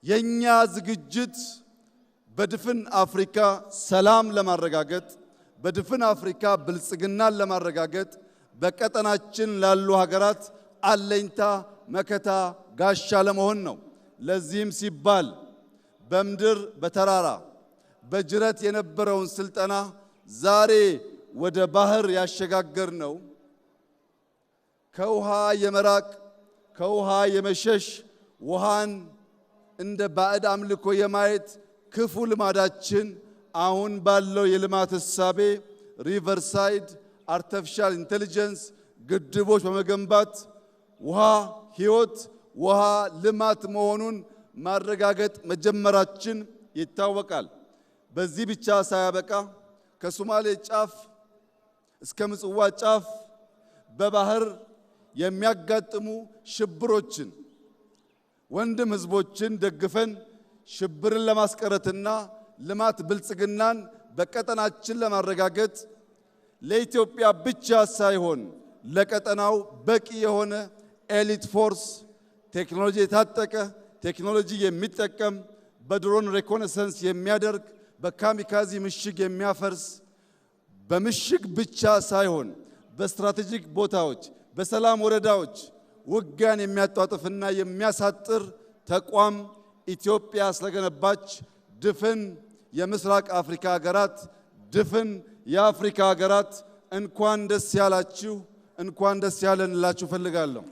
የኛ ዝግጅት በድፍን አፍሪካ ሰላም ለማረጋገጥ በድፍን አፍሪካ ብልጽግናን ለማረጋገጥ በቀጠናችን ላሉ ሀገራት አለኝታ መከታ ጋሻ ለመሆን ነው። ለዚህም ሲባል በምድር በተራራ በጅረት የነበረውን ስልጠና ዛሬ ወደ ባህር ያሸጋገር ነው። ከውሃ የመራቅ ከውሃ የመሸሽ ውሃን እንደ ባዕድ አምልኮ የማየት ክፉ ልማዳችን አሁን ባለው የልማት እሳቤ ሪቨርሳይድ አርቲፊሻል ኢንተለጀንስ ግድቦች በመገንባት ውሃ ሕይወት ውሃ ልማት መሆኑን ማረጋገጥ መጀመራችን ይታወቃል። በዚህ ብቻ ሳያበቃ ከሶማሌ ጫፍ እስከ ምጽዋ ጫፍ በባህር የሚያጋጥሙ ሽብሮችን ወንድም ህዝቦችን ደግፈን ሽብርን ለማስቀረትና ልማት ብልጽግናን በቀጠናችን ለማረጋገጥ ለኢትዮጵያ ብቻ ሳይሆን ለቀጠናው በቂ የሆነ ኤሊት ፎርስ ቴክኖሎጂ የታጠቀ ቴክኖሎጂ የሚጠቀም በድሮን ሪኮነሰንስ የሚያደርግ በካሚካዚ ምሽግ የሚያፈርስ በምሽግ ብቻ ሳይሆን በስትራቴጂክ ቦታዎች በሰላም ወረዳዎች ውጊያን የሚያጧጥፍና የሚያሳጥር ተቋም ኢትዮጵያ ስለገነባች ድፍን የምስራቅ አፍሪካ ሀገራት ድፍን የአፍሪካ ሀገራት እንኳን ደስ ያላችሁ እንኳን ደስ ያለን እላችሁ ፈልጋለሁ።